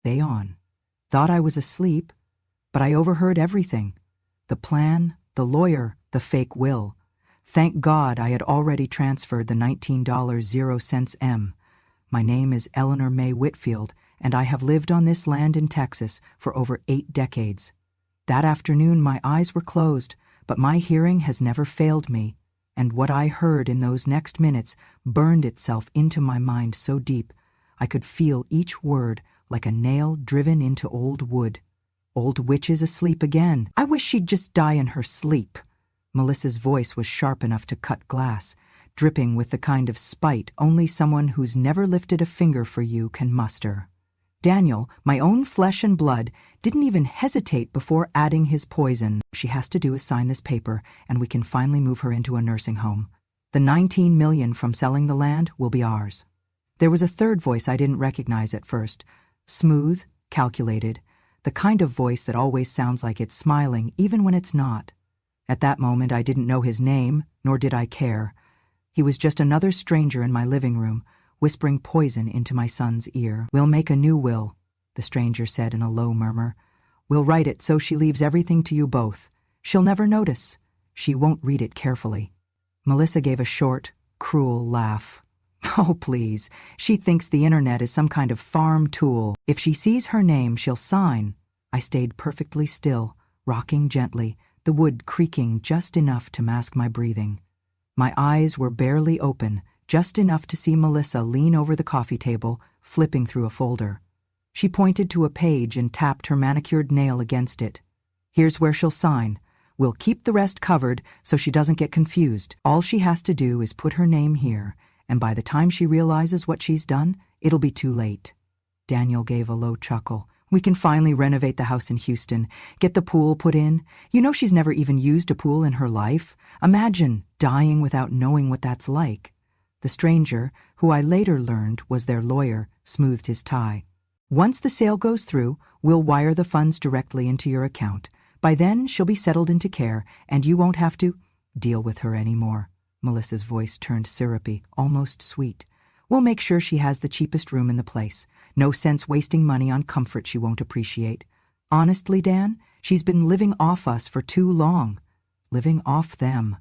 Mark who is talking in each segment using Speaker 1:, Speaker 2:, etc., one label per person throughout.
Speaker 1: They on. Thought I was asleep, but I overheard everything. The plan, the lawyer, the fake will. Thank God I had already transferred the $19.00. My name is Eleanor May Whitfield, and I have lived on this land in Texas for over 8 decades. That afternoon my eyes were closed, but my hearing has never failed me, and what I heard in those next minutes burned itself into my mind so deep I could feel each word like a nail driven into old wood. Old witches asleep again. I wish she'd just die in her sleep. Melissa's voice was sharp enough to cut glass, dripping with the kind of spite only someone who's never lifted a finger for you can muster. Daniel, my own flesh and blood, didn't even hesitate before adding his poison. She has to do is sign this paper, and we can finally move her into a nursing home. The $19 million from selling the land will be ours. There was a third voice I didn't recognize at first. Smooth, calculated, the kind of voice that always sounds like it's smiling even when it's not. At that moment I didn't know his name, nor did I care. He was just another stranger in my living room, whispering poison into my son's ear. "We'll make a new will," the stranger said in a low murmur. "We'll write it so she leaves everything to you both. She'll never notice. She won't read it carefully." Melissa gave a short, cruel laugh. "Oh, please. She thinks the internet is some kind of farm tool. If she sees her name, she'll sign." I stayed perfectly still, rocking gently, the wood creaking just enough to mask my breathing. My eyes were barely open, just enough to see Melissa lean over the coffee table, flipping through a folder. She pointed to a page and tapped her manicured nail against it. "Here's where she'll sign. We'll keep the rest covered so she doesn't get confused. All she has to do is put her name here, and by the time she realizes what she's done, it'll be too late." Daniel gave a low chuckle. "We can finally renovate the house in Houston, get the pool put in. You know she's never even used a pool in her life. Imagine dying without knowing what that's like." The stranger, who I later learned was their lawyer, smoothed his tie. "Once the sale goes through, we'll wire the funds directly into your account. By then, she'll be settled into care, and you won't have to deal with her anymore." Melissa's voice turned syrupy, almost sweet. "We'll make sure she has the cheapest room in the place. No sense wasting money on comfort she won't appreciate. Honestly, Dan, she's been living off us for too long. Living off them."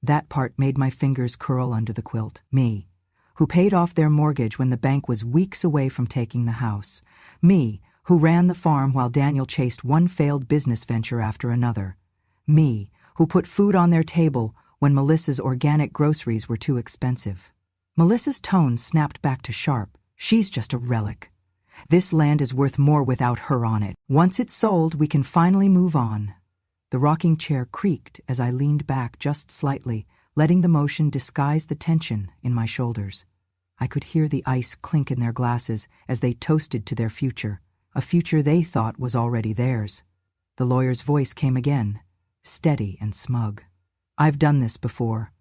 Speaker 1: That part made my fingers curl under the quilt. Me, who paid off their mortgage when the bank was weeks away from taking the house. Me, who ran the farm while Daniel chased one failed business venture after another. Me, who put food on their table when Melissa's organic groceries were too expensive. Melissa's tone snapped back to sharp. "She's just a relic. This land is worth more without her on it. Once it's sold, we can finally move on." The rocking chair creaked as I leaned back just slightly, letting the motion disguise the tension in my shoulders. I could hear the ice clink in their glasses as they toasted to their future, a future they thought was already theirs. The lawyer's voice came again, steady and smug. "I've done this before.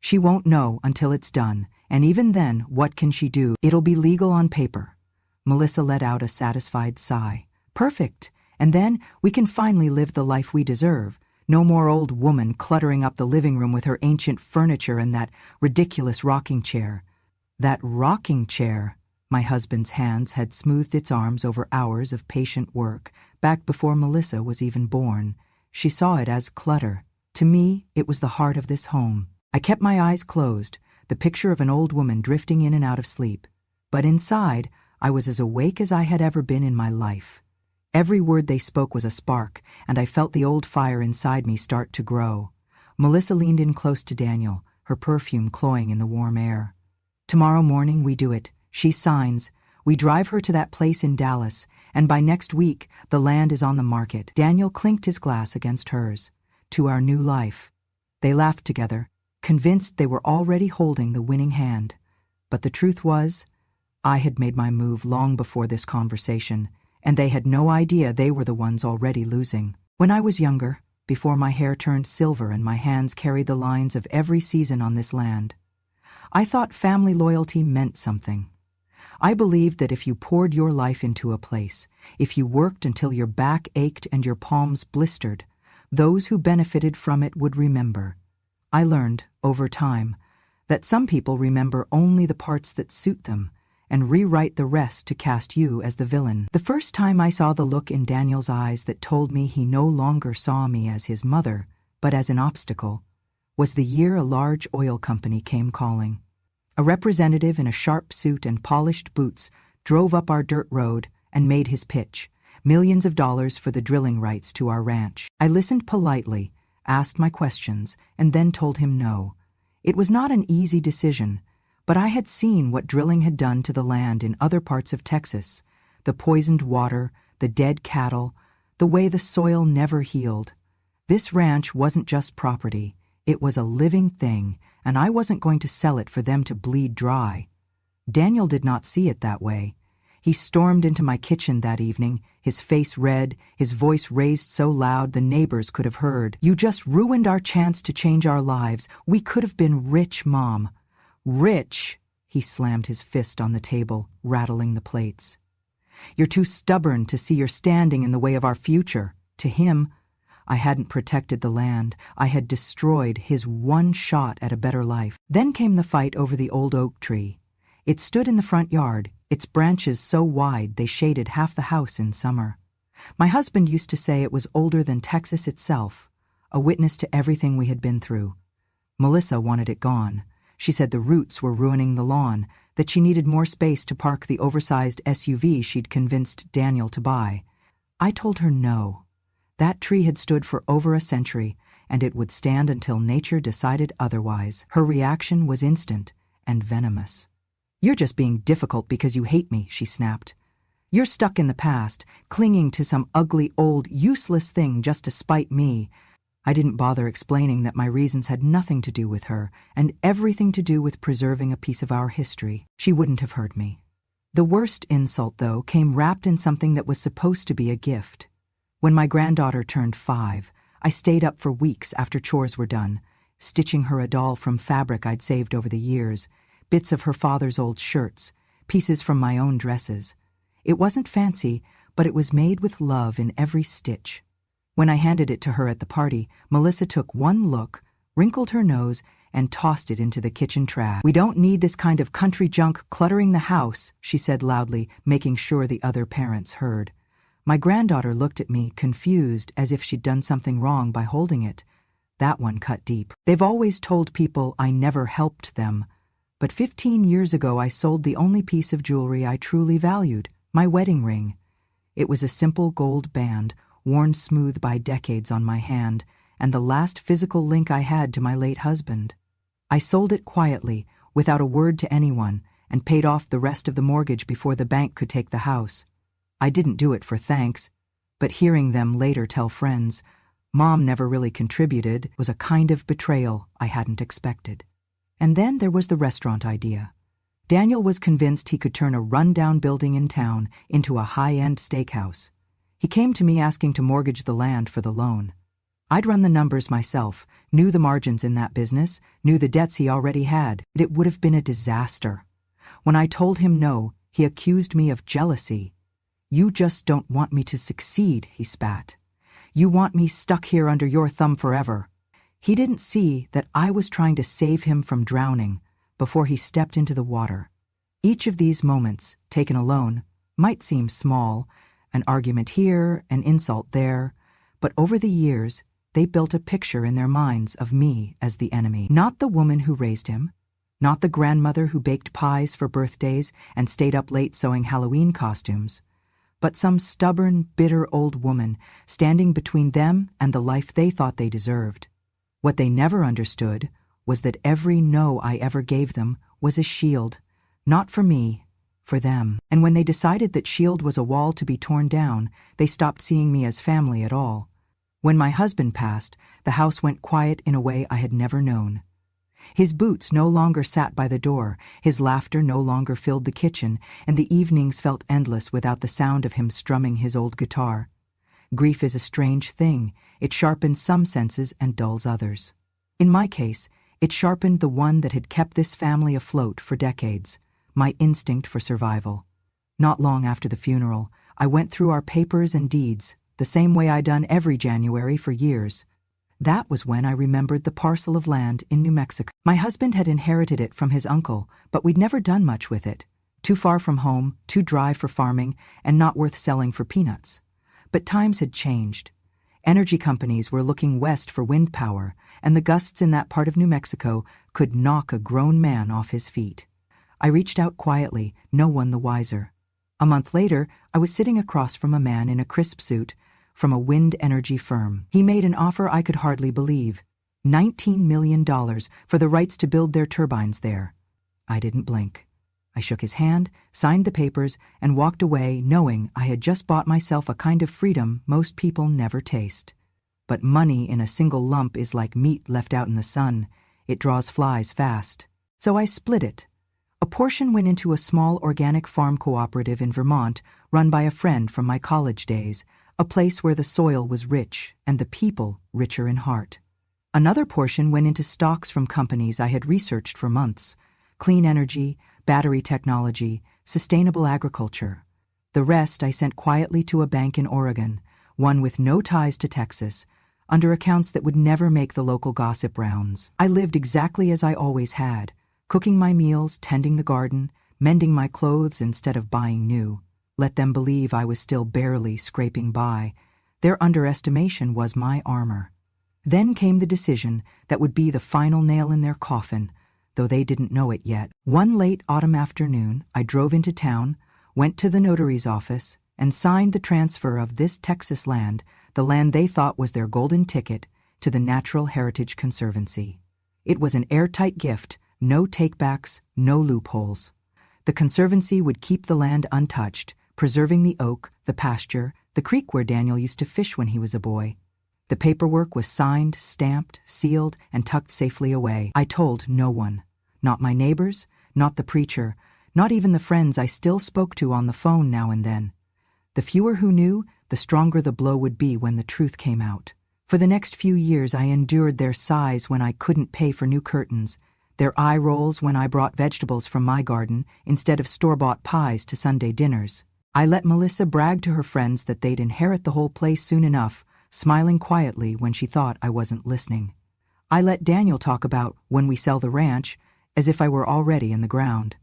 Speaker 1: She won't know until it's done, and even then, what can she do? It'll be legal on paper." Melissa let out a satisfied sigh. "Perfect. And then we can finally live the life we deserve. No more old woman cluttering up the living room with her ancient furniture and that ridiculous rocking chair." That rocking chair! My husband's hands had smoothed its arms over hours of patient work, back before Melissa was even born. She saw it as clutter. To me, it was the heart of this home. I kept my eyes closed, the picture of an old woman drifting in and out of sleep. But inside, I was as awake as I had ever been in my life. Every word they spoke was a spark, and I felt the old fire inside me start to grow. Melissa leaned in close to Daniel, her perfume cloying in the warm air. "Tomorrow morning we do it. She signs. We drive her to that place in Dallas, and by next week the land is on the market." Daniel clinked his glass against hers. "To our new life." They laughed together, convinced they were already holding the winning hand. But the truth was, I had made my move long before this conversation, and they had no idea they were the ones already losing. When I was younger, before my hair turned silver and my hands carried the lines of every season on this land, I thought family loyalty meant something. I believed that if you poured your life into a place, if you worked until your back ached and your palms blistered, those who benefited from it would remember. I learned, over time, that some people remember only the parts that suit them, and rewrite the rest to cast you as the villain. The first time I saw the look in Daniel's eyes that told me he no longer saw me as his mother, but as an obstacle, was the year a large oil company came calling. A representative in a sharp suit and polished boots drove up our dirt road and made his pitch, millions of dollars for the drilling rights to our ranch. I listened politely, asked my questions, and then told him no. It was not an easy decision, but I had seen what drilling had done to the land in other parts of Texas, the poisoned water, the dead cattle, the way the soil never healed. This ranch wasn't just property, it was a living thing, and I wasn't going to sell it for them to bleed dry. Daniel did not see it that way. He stormed into my kitchen that evening, his face red, his voice raised so loud the neighbors could have heard. "You just ruined our chance to change our lives. We could have been rich, Mom." "Rich?" He slammed his fist on the table, rattling the plates. "You're too stubborn to see you're standing in the way of our future." To him, I hadn't protected the land. I had destroyed his one shot at a better life. Then came the fight over the old oak tree. It stood in the front yard, its branches so wide they shaded half the house in summer. My husband used to say it was older than Texas itself, a witness to everything we had been through. Melissa wanted it gone. She said the roots were ruining the lawn, that she needed more space to park the oversized SUV she'd convinced Daniel to buy. I told her no. That tree had stood for over a century, and it would stand until nature decided otherwise. Her reaction was instant and venomous. "You're just being difficult because you hate me," she snapped. "You're stuck in the past, clinging to some ugly, old, useless thing just to spite me." I didn't bother explaining that my reasons had nothing to do with her and everything to do with preserving a piece of our history. She wouldn't have heard me. The worst insult, though, came wrapped in something that was supposed to be a gift. When my granddaughter turned 5, I stayed up for weeks after chores were done, stitching her a doll from fabric I'd saved over the years, bits of her father's old shirts, pieces from my own dresses. It wasn't fancy, but it was made with love in every stitch. When I handed it to her at the party, Melissa took one look, wrinkled her nose, and tossed it into the kitchen trash. "We don't need this kind of country junk cluttering the house," she said loudly, making sure the other parents heard. My granddaughter looked at me, confused, as if she'd done something wrong by holding it. That one cut deep. "They've always told people I never helped them. But 15 years ago I sold the only piece of jewelry I truly valued, my wedding ring. It was a simple gold band, worn smooth by decades on my hand, and the last physical link I had to my late husband. I sold it quietly, without a word to anyone, and paid off the rest of the mortgage before the bank could take the house. I didn't do it for thanks, but hearing them later tell friends, Mom never really contributed, was a kind of betrayal I hadn't expected. And then there was the restaurant idea. Daniel was convinced he could turn a run-down building in town into a high-end steakhouse. He came to me asking to mortgage the land for the loan. I'd run the numbers myself, knew the margins in that business, knew the debts he already had. It would have been a disaster. When I told him no, he accused me of jealousy. "You just don't want me to succeed," he spat. "You want me stuck here under your thumb forever." He didn't see that I was trying to save him from drowning before he stepped into the water. Each of these moments, taken alone, might seem small, an argument here, an insult there, but over the years, they built a picture in their minds of me as the enemy. Not the woman who raised him, not the grandmother who baked pies for birthdays and stayed up late sewing Halloween costumes, but some stubborn, bitter old woman standing between them and the life they thought they deserved. What they never understood was that every no I ever gave them was a shield, not for me, for them. And when they decided that shield was a wall to be torn down, they stopped seeing me as family at all. When my husband passed, the house went quiet in a way I had never known. His boots no longer sat by the door, his laughter no longer filled the kitchen, and the evenings felt endless without the sound of him strumming his old guitar. Grief is a strange thing. It sharpens some senses and dulls others. In my case, it sharpened the one that had kept this family afloat for decades, my instinct for survival. Not long after the funeral, I went through our papers and deeds, the same way I'd done every January for years. That was when I remembered the parcel of land in New Mexico. My husband had inherited it from his uncle, but we'd never done much with it. Too far from home, too dry for farming, and not worth selling for peanuts. But times had changed. Energy companies were looking west for wind power, and the gusts in that part of New Mexico could knock a grown man off his feet. I reached out quietly, no one the wiser. A month later, I was sitting across from a man in a crisp suit from a wind energy firm. He made an offer I could hardly believe. $19 million for the rights to build their turbines there. I didn't blink. I shook his hand, signed the papers, and walked away knowing I had just bought myself a kind of freedom most people never taste. But money in a single lump is like meat left out in the sun. It draws flies fast. So I split it. A portion went into a small organic farm cooperative in Vermont run by a friend from my college days, a place where the soil was rich and the people richer in heart. Another portion went into stocks from companies I had researched for months: clean energy, battery technology, sustainable agriculture. The rest I sent quietly to a bank in Oregon, one with no ties to Texas, under accounts that would never make the local gossip rounds. I lived exactly as I always had, cooking my meals, tending the garden, mending my clothes instead of buying new. Let them believe I was still barely scraping by. Their underestimation was my armor. Then came the decision that would be the final nail in their coffin, though they didn't know it yet. One late autumn afternoon, I drove into town, went to the notary's office, and signed the transfer of this Texas land, the land they thought was their golden ticket, to the Natural Heritage Conservancy. It was an airtight gift, no takebacks, no loopholes. The Conservancy would keep the land untouched, preserving the oak, the pasture, the creek where Daniel used to fish when he was a boy. The paperwork was signed, stamped, sealed, and tucked safely away. I told no one. Not my neighbors, not the preacher, not even the friends I still spoke to on the phone now and then. The fewer who knew, the stronger the blow would be when the truth came out. For the next few years I endured their sighs when I couldn't pay for new curtains, their eye rolls when I brought vegetables from my garden instead of store-bought pies to Sunday dinners. I let Melissa brag to her friends that they'd inherit the whole place soon enough, smiling quietly when she thought I wasn't listening. I let Daniel talk about when we sell the ranch, as if I were already in the ground.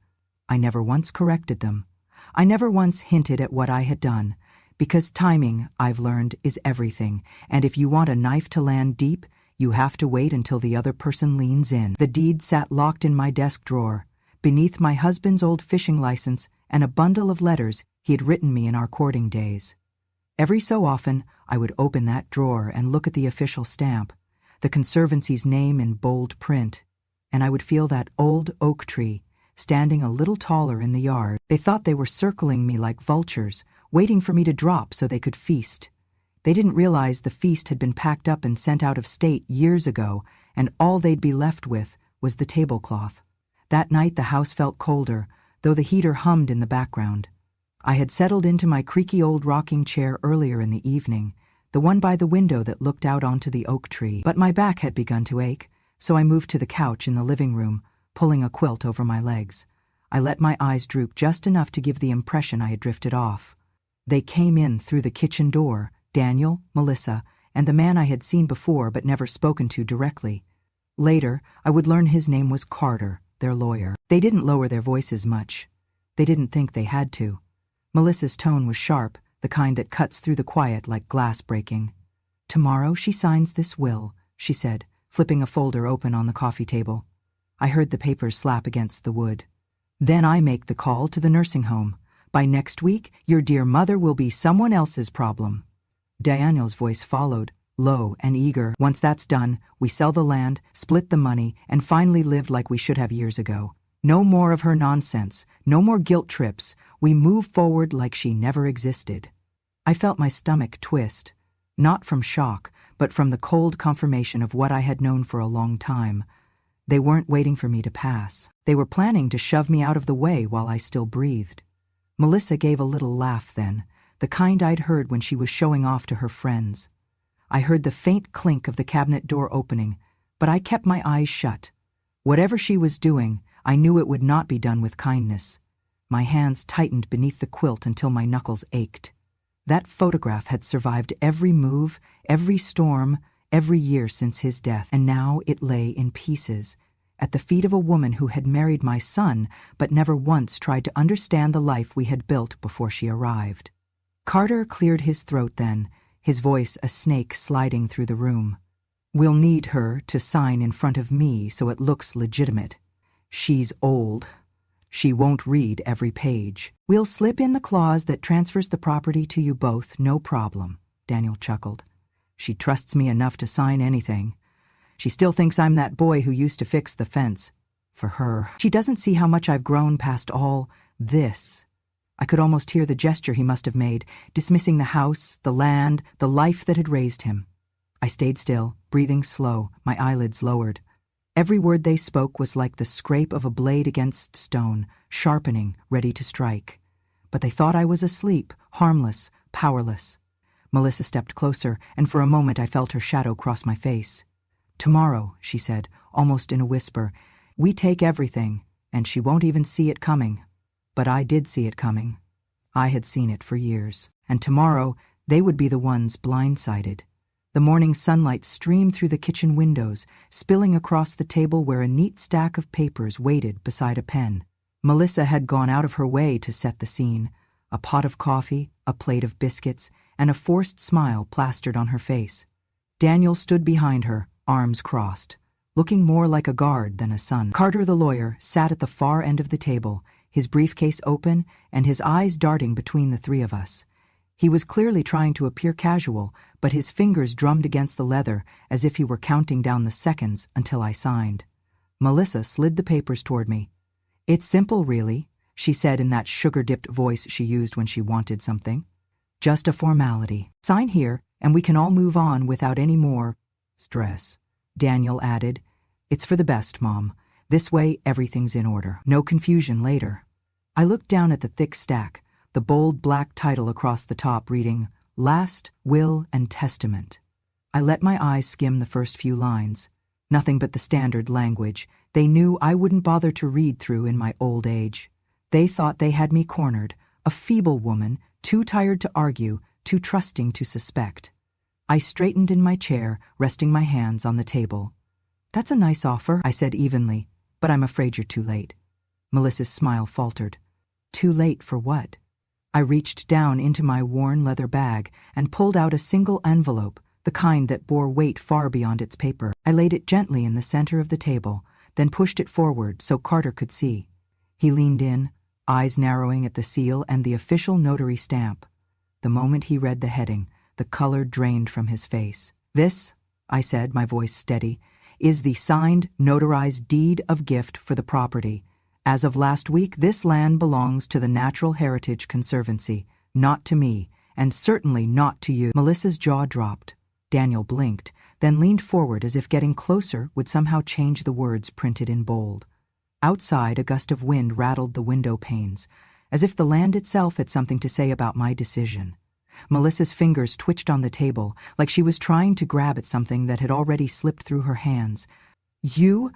Speaker 1: I never once corrected them. I never once hinted at what I had done, because timing, I've learned, is everything, and if you want a knife to land deep, you have to wait until the other person leans in. The deed sat locked in my desk drawer, beneath my husband's old fishing license and a bundle of letters he had written me in our courting days. Every so often, I would open that drawer and look at the official stamp, the Conservancy's name in bold print, and I would feel that old oak tree standing a little taller in the yard. They thought they were circling me like vultures, waiting for me to drop so they could feast. They didn't realize the feast had been packed up and sent out of state years ago, and all they'd be left with was the tablecloth. That night the house felt colder, though the heater hummed in the background. I had settled into my creaky old rocking chair earlier in the evening, the one by the window that looked out onto the oak tree. But my back had begun to ache, so I moved to the couch in the living room, pulling a quilt over my legs. I let my eyes droop just enough to give the impression I had drifted off. They came in through the kitchen door, Daniel, Melissa, and the man I had seen before but never spoken to directly. Later, I would learn his name was Carter, their lawyer. They didn't lower their voices much. They didn't think they had to. Melissa's tone was sharp, the kind that cuts through the quiet like glass breaking. "Tomorrow she signs this will," she said, flipping a folder open on the coffee table. I heard the papers slap against the wood. "Then I make the call to the nursing home. By next week, your dear mother will be someone else's problem." Daniel's voice followed, low and eager. "Once that's done, we sell the land, split the money, and finally lived like we should have years ago. No more of her nonsense, no more guilt trips. We move forward like she never existed." I felt my stomach twist, not from shock, but from the cold confirmation of what I had known for a long time. They weren't waiting for me to pass. They were planning to shove me out of the way while I still breathed. Melissa gave a little laugh then, the kind I'd heard when she was showing off to her friends. I heard the faint clink of the cabinet door opening, but I kept my eyes shut. Whatever she was doing, I knew it would not be done with kindness. My hands tightened beneath the quilt until my knuckles ached. That photograph had survived every move, every storm, every year since his death, and now it lay in pieces, at the feet of a woman who had married my son but never once tried to understand the life we had built before she arrived. Carter cleared his throat then, his voice a snake sliding through the room. We'll need her to sign in front of me so it looks legitimate. She's old. She won't read every page. We'll slip in the clause that transfers the property to you both, no problem, Daniel chuckled. She trusts me enough to sign anything. She still thinks I'm that boy who used to fix the fence. For her, she doesn't see how much I've grown past all this. I could almost hear the gesture he must have made, dismissing the house, the land, the life that had raised him. I stayed still, breathing slow, my eyelids lowered. Every word they spoke was like the scrape of a blade against stone, sharpening, ready to strike. But they thought I was asleep, harmless, powerless. Melissa stepped closer, and for a moment I felt her shadow cross my face. Tomorrow, she said, almost in a whisper, we take everything, and she won't even see it coming. But I did see it coming. I had seen it for years, and tomorrow they would be the ones blindsided. The morning sunlight streamed through the kitchen windows, spilling across the table where a neat stack of papers waited beside a pen. Melissa had gone out of her way to set the scene. A pot of coffee, a plate of biscuits, and a forced smile plastered on her face. Daniel stood behind her, arms crossed, looking more like a guard than a son. Carter the lawyer sat at the far end of the table, his briefcase open and his eyes darting between the three of us. He was clearly trying to appear casual, but his fingers drummed against the leather as if he were counting down the seconds until I signed. Melissa slid the papers toward me. It's simple, really, she said in that sugar-dipped voice she used when she wanted something. Just a formality. Sign here, and we can all move on without any more stress. Daniel added, It's for the best, Mom. This way, everything's in order. No confusion later. I looked down at the thick stack, the bold black title across the top reading, Last, Will, and Testament. I let my eyes skim the first few lines. Nothing but the standard language they knew I wouldn't bother to read through in my old age. They thought they had me cornered, a feeble woman, too tired to argue, too trusting to suspect. I straightened in my chair, resting my hands on the table. That's a nice offer, I said evenly, but I'm afraid you're too late. Melissa's smile faltered. Too late for what? I reached down into my worn leather bag and pulled out a single envelope, the kind that bore weight far beyond its paper. I laid it gently in the center of the table, then pushed it forward so Carter could see. He leaned in, eyes narrowing at the seal and the official notary stamp. The moment he read the heading, the color drained from his face. This, I said, my voice steady, is the signed, notarized deed of gift for the property. As of last week, this land belongs to the Natural Heritage Conservancy, not to me, and certainly not to you. Melissa's jaw dropped. Daniel blinked, then leaned forward as if getting closer would somehow change the words printed in bold. Outside, a gust of wind rattled the window panes, as if the land itself had something to say about my decision. Melissa's fingers twitched on the table, like she was trying to grab at something that had already slipped through her hands. You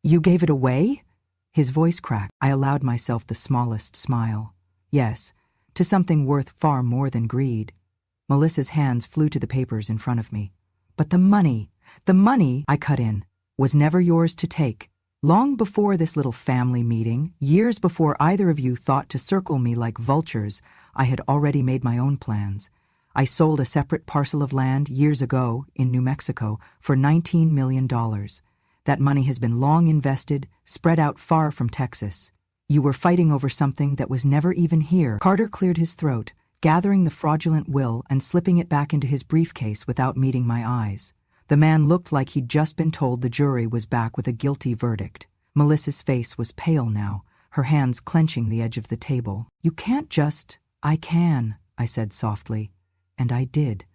Speaker 1: gave it away? His voice cracked. I allowed myself the smallest smile. Yes, to something worth far more than greed. Melissa's hands flew to the papers in front of me. But the money, I cut in, was never yours to take. Long before this little family meeting, years before either of you thought to circle me like vultures, I had already made my own plans. I sold a separate parcel of land years ago in New Mexico for $19 million. That money has been long invested, spread out far from Texas. You were fighting over something that was never even here. Carter cleared his throat, gathering the fraudulent will and slipping it back into his briefcase without meeting my eyes. The man looked like he'd just been told the jury was back with a guilty verdict. Melissa's face was pale now, her hands clenching the edge of the table. You can't just— I can, I said softly. And I did.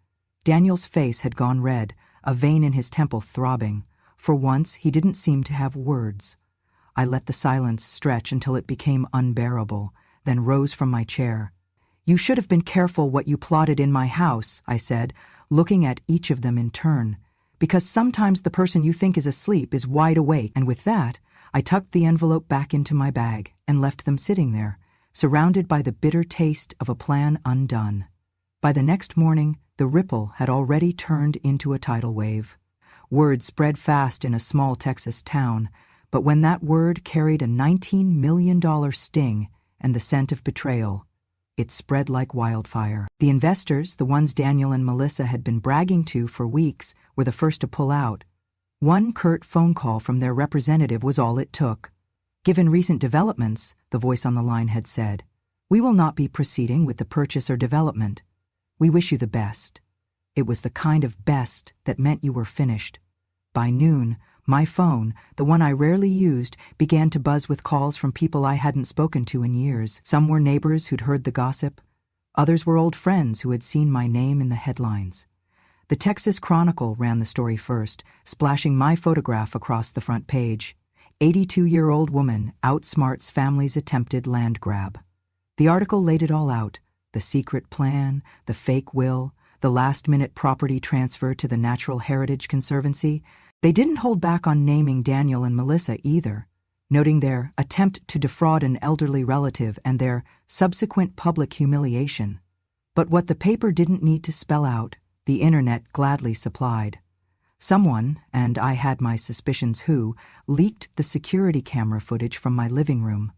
Speaker 1: Daniel's face had gone red, a vein in his temple throbbing. For once, he didn't seem to have words. I let the silence stretch until it became unbearable, then rose from my chair. You should have been careful what you plotted in my house, I said, looking at each of them in turn. Because sometimes the person you think is asleep is wide awake, and with that, I tucked the envelope back into my bag and left them sitting there, surrounded by the bitter taste of a plan undone. By the next morning, the ripple had already turned into a tidal wave. Word spread fast in a small Texas town, But when that word carried a $19 million sting and the scent of betrayal, it spread like wildfire. The investors, the ones Daniel and Melissa had been bragging to for weeks, were the first to pull out. One curt phone call from their representative was all it took. Given recent developments, the voice on the line had said, "We will not be proceeding with the purchase or development. We wish you the best." It was the kind of best that meant you were finished. By noon, my phone, the one I rarely used, began to buzz with calls from people I hadn't spoken to in years. Some were neighbors who'd heard the gossip. Others were old friends who had seen my name in the headlines. The Texas Chronicle ran the story first, splashing my photograph across the front page. 82-year-old woman outsmarts family's attempted land grab. The article laid it all out: the secret plan, the fake will, the last-minute property transfer to the Natural Heritage Conservancy. They didn't hold back on naming Daniel and Melissa either, noting their attempt to defraud an elderly relative and their subsequent public humiliation. But what the paper didn't need to spell out, the internet gladly supplied. Someone, and I had my suspicions who, leaked the security camera footage from my living room.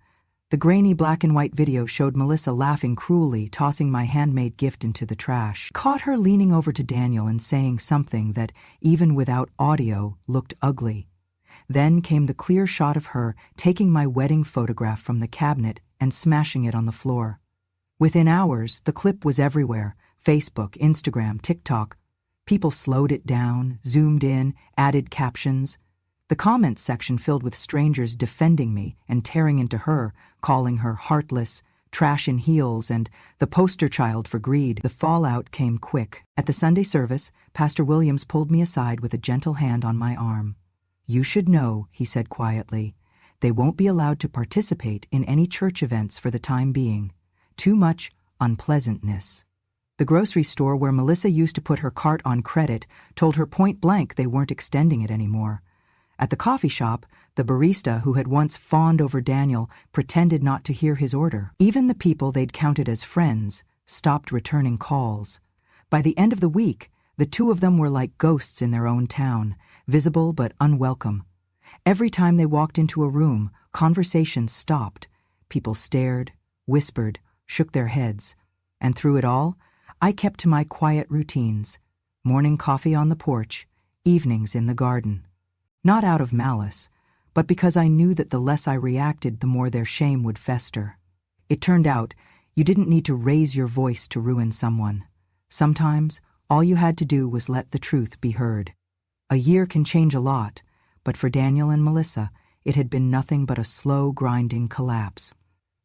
Speaker 1: The grainy black and white video showed Melissa laughing cruelly, tossing my handmade gift into the trash. Caught her leaning over to Daniel and saying something that, even without audio, looked ugly. Then came the clear shot of her taking my wedding photograph from the cabinet and smashing it on the floor. Within hours, the clip was everywhere: Facebook, Instagram, TikTok. People slowed it down, zoomed in, added captions. The comments section filled with strangers defending me and tearing into her, calling her heartless, trash in heels, and the poster child for greed. The fallout came quick. At the Sunday service, Pastor Williams pulled me aside with a gentle hand on my arm. "You should know," he said quietly, "they won't be allowed to participate in any church events for the time being. Too much unpleasantness." The grocery store where Melissa used to put her cart on credit told her point blank they weren't extending it anymore. At the coffee shop, the barista who had once fawned over Daniel pretended not to hear his order. Even the people they'd counted as friends stopped returning calls. By the end of the week, the two of them were like ghosts in their own town, visible but unwelcome. Every time they walked into a room, conversations stopped. People stared, whispered, shook their heads. And through it all, I kept to my quiet routines: morning coffee on the porch, evenings in the garden. Not out of malice, but because I knew that the less I reacted, the more their shame would fester. It turned out, you didn't need to raise your voice to ruin someone. Sometimes, all you had to do was let the truth be heard. A year can change a lot, but for Daniel and Melissa, it had been nothing but a slow, grinding collapse.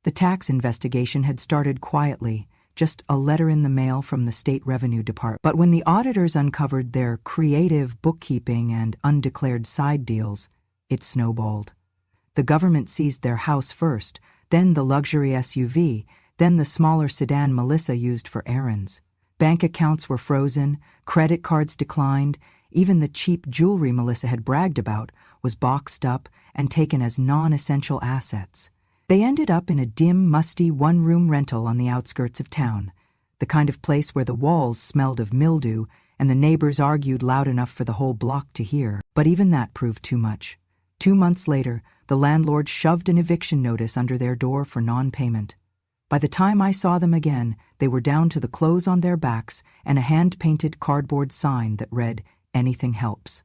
Speaker 1: The tax investigation had started quietly, just a letter in the mail from the State Revenue Department. But when the auditors uncovered their creative bookkeeping and undeclared side deals, it snowballed. The government seized their house first, then the luxury SUV, then the smaller sedan Melissa used for errands. Bank accounts were frozen, credit cards declined, even the cheap jewelry Melissa had bragged about was boxed up and taken as non-essential assets. They ended up in a dim, musty one-room rental on the outskirts of town, the kind of place where the walls smelled of mildew and the neighbors argued loud enough for the whole block to hear. But even that proved too much. 2 months later, the landlord shoved an eviction notice under their door for non-payment. By the time I saw them again, they were down to the clothes on their backs and a hand-painted cardboard sign that read, "Anything helps."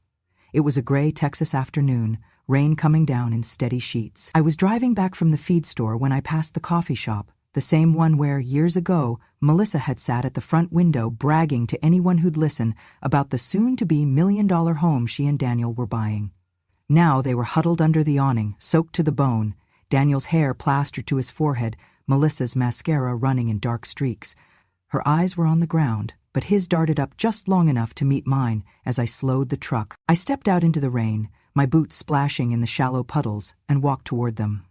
Speaker 1: It was a gray Texas afternoon, rain coming down in steady sheets. I was driving back from the feed store when I passed the coffee shop, the same one where, years ago, Melissa had sat at the front window bragging to anyone who'd listen about the soon-to-be million-dollar home she and Daniel were buying. Now they were huddled under the awning, soaked to the bone, Daniel's hair plastered to his forehead, Melissa's mascara running in dark streaks. Her eyes were on the ground, but his darted up just long enough to meet mine as I slowed the truck. I stepped out into the rain, my boots splashing in the shallow puddles, and walked toward them.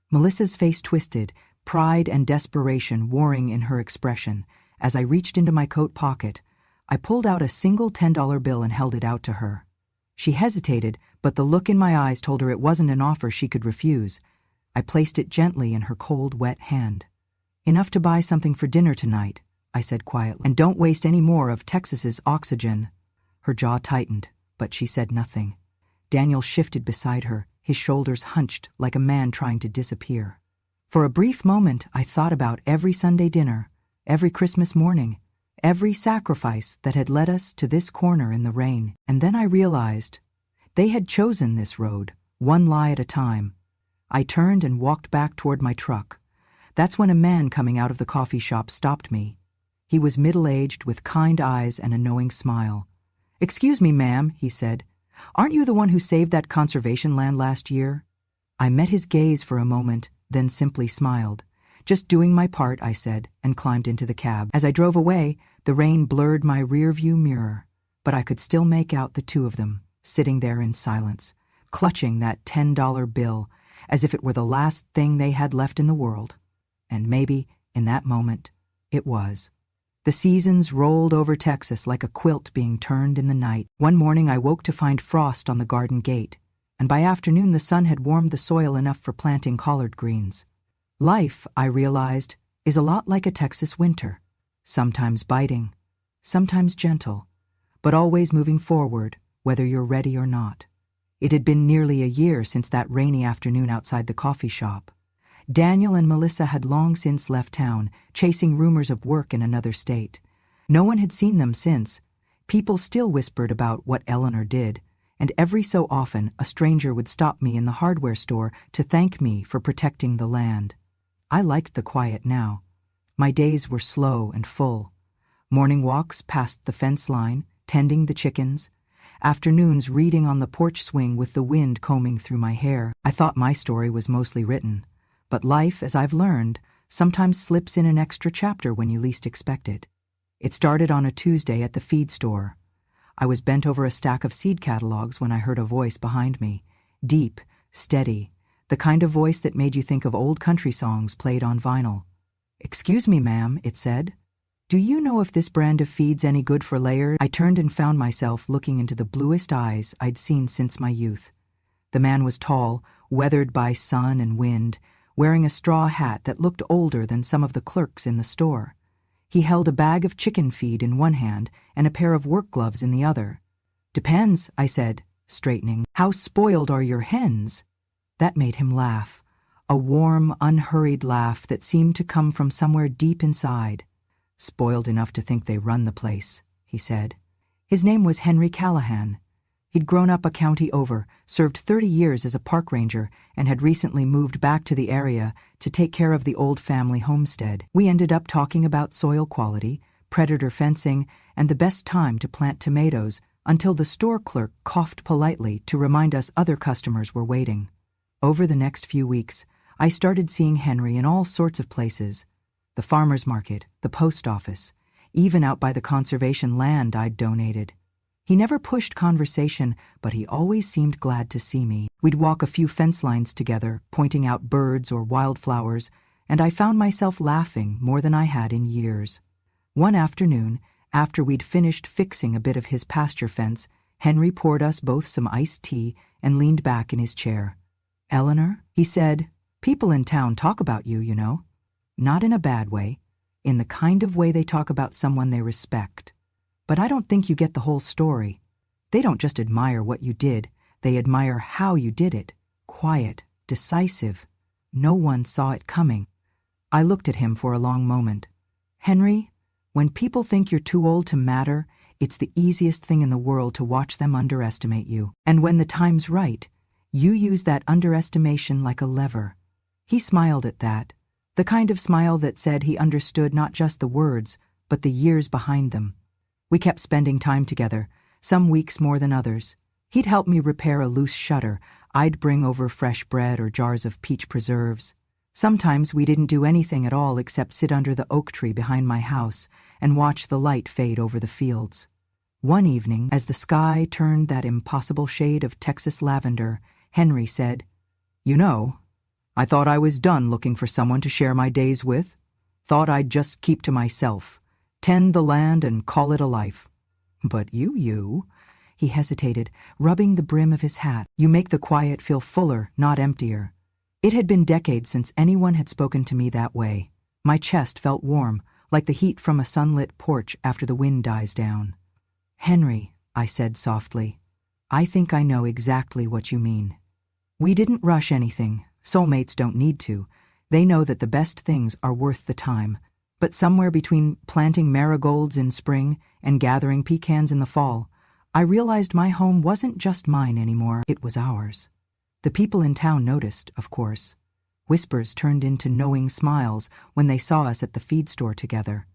Speaker 1: Melissa's face twisted, pride and desperation warring in her expression. As I reached into my coat pocket, I pulled out a single $10 bill and held it out to her. She hesitated, but the look in my eyes told her it wasn't an offer she could refuse. I placed it gently in her cold, wet hand. "Enough to buy something for dinner tonight," I said quietly. "And don't waste any more of Texas's oxygen." Her jaw tightened, but she said nothing. Daniel shifted beside her, his shoulders hunched like a man trying to disappear. For a brief moment, I thought about every Sunday dinner, every Christmas morning, every sacrifice that had led us to this corner in the rain. And then I realized they had chosen this road, one lie at a time. I turned and walked back toward my truck. That's when a man coming out of the coffee shop stopped me. He was middle-aged with kind eyes and a knowing smile. "Excuse me, ma'am," he said. "Aren't you the one who saved that conservation land last year?" I met his gaze for a moment, then simply smiled. "Just doing my part," I said, and climbed into the cab. As I drove away, the rain blurred my rear-view mirror, but I could still make out the two of them, sitting there in silence, clutching that $10 bill as if it were the last thing they had left in the world. And maybe, in that moment, it was. The seasons rolled over Texas like a quilt being turned in the night. One morning I woke to find frost on the garden gate, and by afternoon the sun had warmed the soil enough for planting collard greens. Life, I realized, is a lot like a Texas winter, sometimes biting, sometimes gentle, but always moving forward, whether you're ready or not. It had been nearly a year since that rainy afternoon outside the coffee shop. Daniel and Melissa had long since left town, chasing rumors of work in another state. No one had seen them since. People still whispered about what Eleanor did, and every so often a stranger would stop me in the hardware store to thank me for protecting the land. I liked the quiet now. My days were slow and full. Morning walks past the fence line, tending the chickens. Afternoons reading on the porch swing with the wind combing through my hair. I thought my story was mostly written. But life, as I've learned, sometimes slips in an extra chapter when you least expect it. It started on a Tuesday at the feed store. I was bent over a stack of seed catalogs when I heard a voice behind me. Deep, steady, the kind of voice that made you think of old country songs played on vinyl. "Excuse me, ma'am," it said. "Do you know if this brand of feed's any good for layers?" I turned and found myself looking into the bluest eyes I'd seen since my youth. The man was tall, weathered by sun and wind, wearing a straw hat that looked older than some of the clerks in the store. He held a bag of chicken feed in one hand and a pair of work gloves in the other. "Depends," I said, straightening. "How spoiled are your hens?" That made him laugh, a warm, unhurried laugh that seemed to come from somewhere deep inside. "Spoiled enough to think they run the place," he said. His name was Henry Callahan. He'd grown up a county over, served 30 years as a park ranger, and had recently moved back to the area to take care of the old family homestead. We ended up talking about soil quality, predator fencing, and the best time to plant tomatoes until the store clerk coughed politely to remind us other customers were waiting. Over the next few weeks, I started seeing Henry in all sorts of places. The farmer's market, the post office, even out by the conservation land I'd donated. He never pushed conversation, but he always seemed glad to see me. We'd walk a few fence lines together, pointing out birds or wildflowers, and I found myself laughing more than I had in years. One afternoon, after we'd finished fixing a bit of his pasture fence, Henry poured us both some iced tea and leaned back in his chair. "Eleanor," he said, "people in town talk about you, you know. Not in a bad way, in the kind of way they talk about someone they respect. But I don't think you get the whole story. They don't just admire what you did, they admire how you did it. Quiet, decisive. No one saw it coming." I looked at him for a long moment. "Henry, when people think you're too old to matter, it's the easiest thing in the world to watch them underestimate you. And when the time's right, you use that underestimation like a lever." He smiled at that, the kind of smile that said he understood not just the words, but the years behind them. We kept spending time together, some weeks more than others. He'd help me repair a loose shutter, I'd bring over fresh bread or jars of peach preserves. Sometimes we didn't do anything at all except sit under the oak tree behind my house and watch the light fade over the fields. One evening, as the sky turned that impossible shade of Texas lavender, Henry said, "You know, I thought I was done looking for someone to share my days with. Thought I'd just keep to myself. Tend the land and call it a life. But you, he hesitated, rubbing the brim of his hat. You make the quiet feel fuller, not emptier. It had been decades since anyone had spoken to me that way. My chest felt warm, like the heat from a sunlit porch after the wind dies down. "Henry," I said softly, "I think I know exactly what you mean." We didn't rush anything. Soulmates don't need to. They know that the best things are worth the time. But somewhere between planting marigolds in spring and gathering pecans in the fall, I realized my home wasn't just mine anymore, it was ours. The people in town noticed, of course. Whispers turned into knowing smiles when they saw us at the feed store together.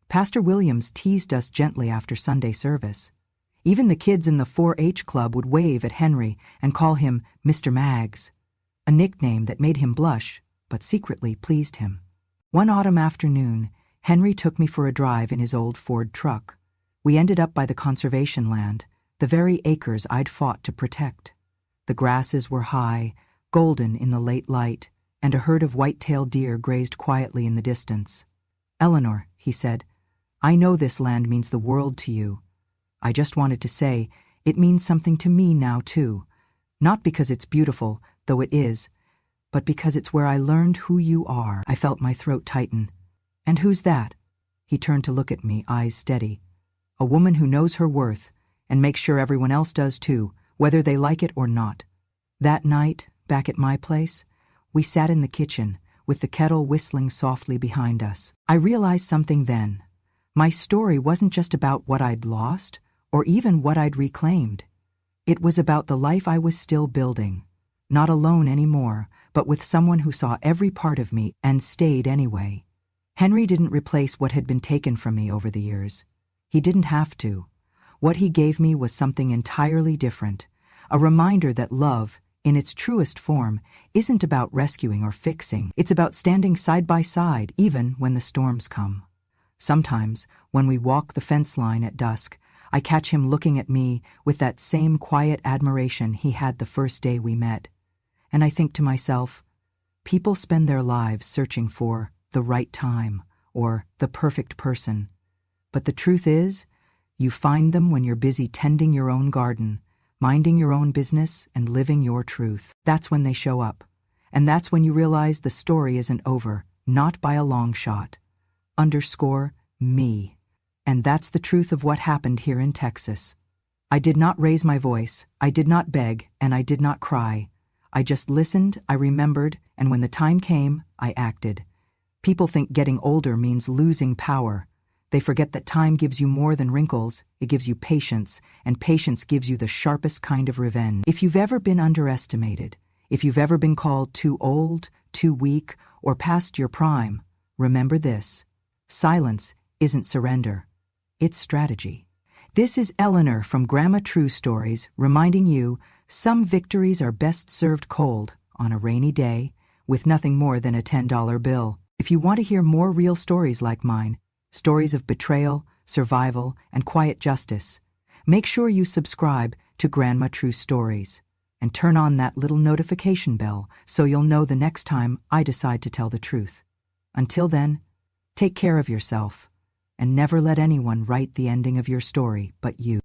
Speaker 1: Pastor Williams teased us gently after Sunday service. Even the kids in the 4-H club would wave at Henry and call him Mr. Maggs, a nickname that made him blush, but secretly pleased him. One autumn afternoon, Henry took me for a drive in his old Ford truck. We ended up by the conservation land, the very acres I'd fought to protect. The grasses were high, golden in the late light, and a herd of white-tailed deer grazed quietly in the distance. "Eleanor," he said, "I know this land means the world to you. I just wanted to say, it means something to me now too. Not because it's beautiful, though it is, but because it's where I learned who you are." I felt my throat tighten. "And who's that?" He turned to look at me, eyes steady. "A woman who knows her worth, and makes sure everyone else does too, whether they like it or not." That night, back at my place, we sat in the kitchen, with the kettle whistling softly behind us. I realized something then. My story wasn't just about what I'd lost, or even what I'd reclaimed. It was about the life I was still building. Not alone anymore, but with someone who saw every part of me and stayed anyway. Henry didn't replace what had been taken from me over the years. He didn't have to. What he gave me was something entirely different, a reminder that love, in its truest form, isn't about rescuing or fixing. It's about standing side by side, even when the storms come. Sometimes, when we walk the fence line at dusk, I catch him looking at me with that same quiet admiration he had the first day we met. And I think to myself, people spend their lives searching for the right time or the perfect person. But the truth is, you find them when you're busy tending your own garden, minding your own business, and living your truth. That's when they show up. And that's when you realize the story isn't over, not by a long shot. _me. And that's the truth of what happened here in Texas. I did not raise my voice, I did not beg, and I did not cry. I just listened, I remembered, and when the time came, I acted. People think getting older means losing power. They forget that time gives you more than wrinkles, it gives you patience, and patience gives you the sharpest kind of revenge. If you've ever been underestimated, if you've ever been called too old, too weak, or past your prime, remember this. Silence isn't surrender. It's strategy. This is Eleanor from Grandma True Stories, reminding you some victories are best served cold, on a rainy day, with nothing more than a $10 bill. If you want to hear more real stories like mine, stories of betrayal, survival, and quiet justice, make sure you subscribe to Grandma True Stories and turn on that little notification bell so you'll know the next time I decide to tell the truth. Until then, take care of yourself, and never let anyone write the ending of your story but you.